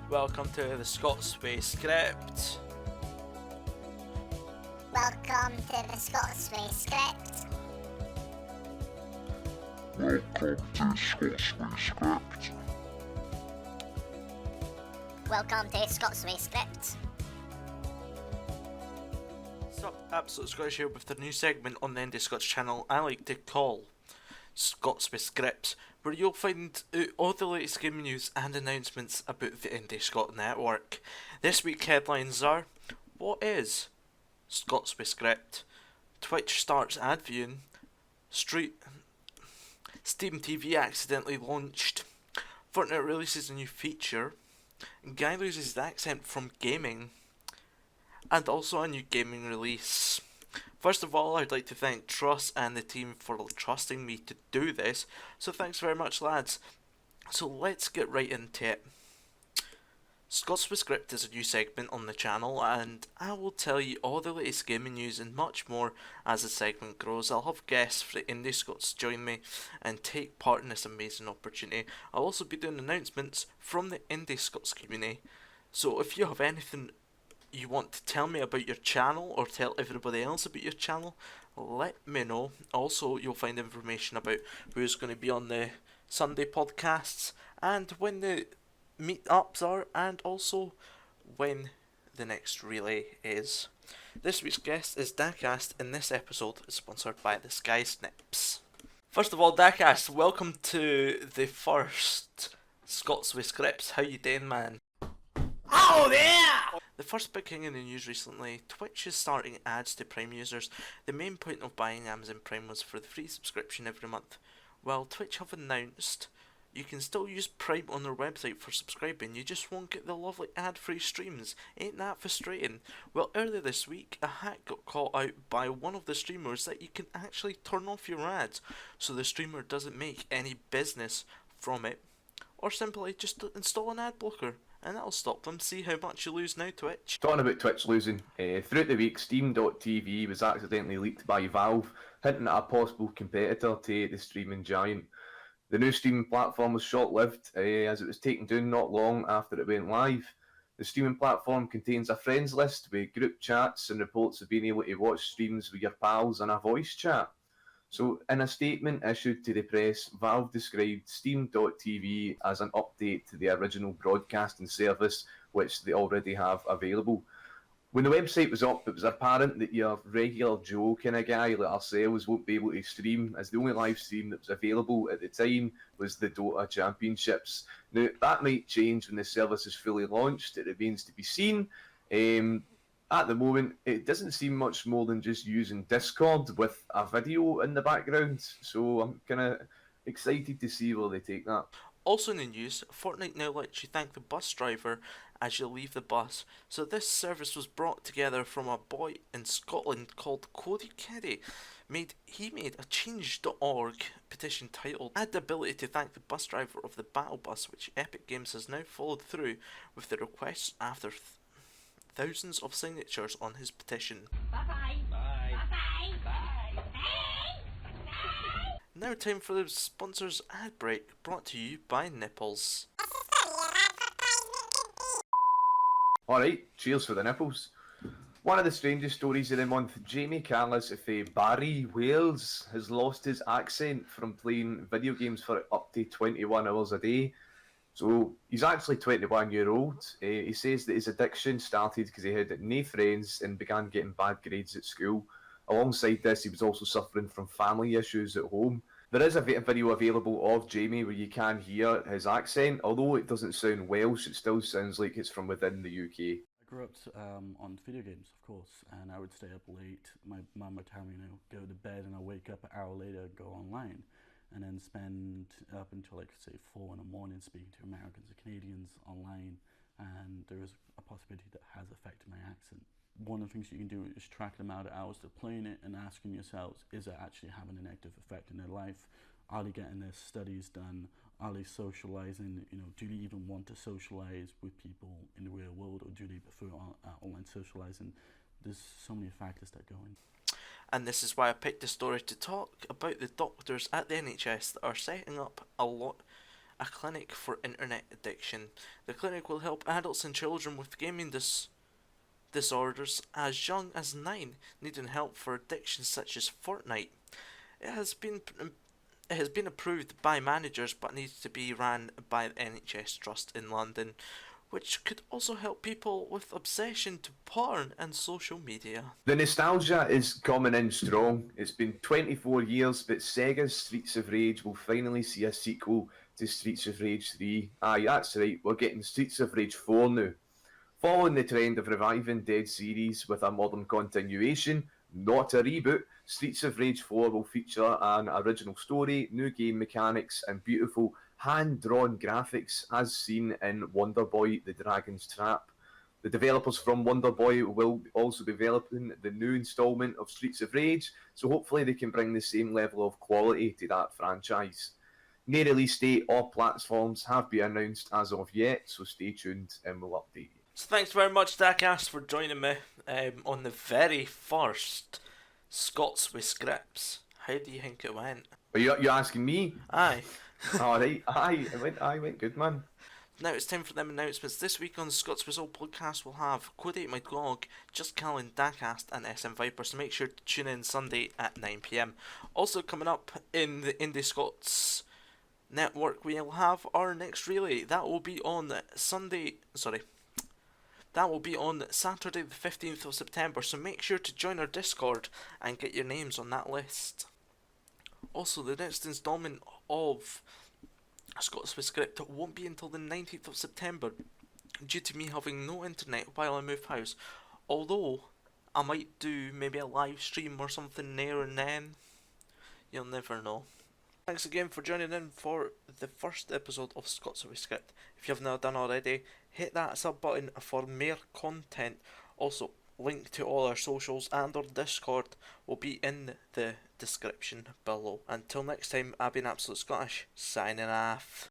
Welcome to the Scots script. Welcome to the Scots script. Welcome to Scots script. Sup, Absolute Scottish here with the new segment on the Indie Scots channel I like to call Scots Scripts, where you'll find out all the latest gaming news and announcements about the Indie Scot network. This week's headlines are: what is Scots Script? Twitch starts ad viewing. Steam TV accidentally launched. Fortnite releases a new feature. Guy loses his accent from gaming. And also a new gaming release. First of all, I'd like to thank Truss and the team for trusting me to do this, so thanks very much, lads. So let's get right into it. Scots with Script is a new segment on the channel, and I will tell you all the latest gaming news and much more as the segment grows. I'll have guests for the Indie Scots join me and take part in this amazing opportunity. I'll also be doing announcements from the Indie Scots community, so if you have anything you want to tell me about your channel or tell everybody else about your channel, let me know. Also, you'll find information about who's going to be on the Sunday podcasts and when the meetups are, and also when the next relay is. This week's guest is Daakkast, and this episode is sponsored by the Sky Snips. First of all, Daakkast, welcome to the first Scots with Scripts. How you doing, man? Oh there! The first big thing in the news recently: Twitch is starting ads to Prime users. The main point of buying Amazon Prime was for the free subscription every month. Well, Twitch have announced you can still use Prime on their website for subscribing, you just won't get the lovely ad-free streams. Ain't that frustrating? Well, earlier this week, a hack got caught out by one of the streamers that you can actually turn off your ads, so the streamer doesn't make any business from it, or simply just install an ad blocker, and that'll stop them. See how much you lose now, Twitch. Talking about Twitch losing, throughout the week, Steam.tv was accidentally leaked by Valve, hinting at a possible competitor to the streaming giant. The new streaming platform was short-lived, as it was taken down not long after it went live. The streaming platform contains a friends list with group chats and reports of being able to watch streams with your pals and a voice chat. So, in a statement issued to the press, Valve described Steam.tv as an update to the original broadcasting service, which they already have available. When the website was up, it was apparent that your regular Joe kind of guy like ourselves won't be able to stream, as the only live stream that was available at the time was the Dota Championships. Now, that might change when the service is fully launched. It remains to be seen. At the moment, it doesn't seem much more than just using Discord with a video in the background, so I'm kind of excited to see where they take that. Also in the news, Fortnite now lets you thank the bus driver as you leave the bus. So this service was brought together from a boy in Scotland called Cody Keddy. He made a change.org petition titled "Add the ability to thank the bus driver of the battle bus," which Epic Games has now followed through with the request after thousands of signatures on his petition. Bye-bye. Bye. Bye-bye. Bye. Bye. Now time for the sponsors ad break, brought to you by Nipples. Alright, cheers for the nipples. One of the strangest stories of the month: Jamie Carlis of Barry, Wales, has lost his accent from playing video games for up to 21 hours a day. So he's actually 21-year-old. He says that his addiction started because he had no friends and began getting bad grades at school. Alongside this, he was also suffering from family issues at home. There is a video available of Jamie where you can hear his accent. Although it doesn't sound Welsh, it still sounds like it's from within the UK. I grew up on video games, of course, and I would stay up late. My mum would tell me, go to bed, and I'll wake up an hour later, go online, and then spend up until, like, say, 4 in the morning speaking to Americans and Canadians online, and there is a possibility that has affected my accent. One of the things you can do is track the amount of hours they're playing it and asking yourselves, is it actually having a negative effect in their life? Are they getting their studies done? Are they socializing? Do they even want to socialize with people in the real world, or do they prefer online socializing? There's so many factors that go in. And this is why I picked the story to talk about the doctors at the NHS that are setting up a clinic for internet addiction. The clinic will help adults and children with gaming disorders as young as 9 needing help for addictions such as Fortnite. It has been approved by managers but needs to be ran by the NHS Trust in London, which could also help people with obsession to porn and social media. The nostalgia is coming in strong. It's been 24 years, but Sega's Streets of Rage will finally see a sequel to Streets of Rage 3. Aye, that's right, we're getting Streets of Rage 4 now. Following the trend of reviving dead series with a modern continuation, not a reboot, Streets of Rage 4 will feature an original story, new game mechanics, and beautiful hand-drawn graphics as seen in Wonder Boy: The Dragon's Trap. The developers from Wonder Boy will also be developing the new installment of Streets of Rage, so hopefully they can bring the same level of quality to that franchise. No release date or platforms have been announced as of yet, so stay tuned and we'll update you. So thanks very much, Daakkast, for joining me on the very first Scots with Scripts. How do you think it went? Are you asking me? Aye. Alright, I went good, man. Now it's time for them announcements. This week on the Scots with Soul podcast we'll have Codate My Dog, Just Callan, Daakkast and SM Viper, so make sure to tune in Sunday at 9 PM. Also coming up in the Indie Scots network we'll have our next relay. That will be on Saturday the 15th of September, so make sure to join our Discord and get your names on that list. Also, the next installment of Scots with Script won't be until the 19th of September due to me having no internet while I move house, although I might do maybe a live stream or something there and then. You'll never know. Thanks again for joining in for the first episode of Scots with Script. If you have not done already, hit that sub button for more content. Also, link to all our socials and our Discord will be in the description below. Until next time, I've been Absolute Scottish, signing off.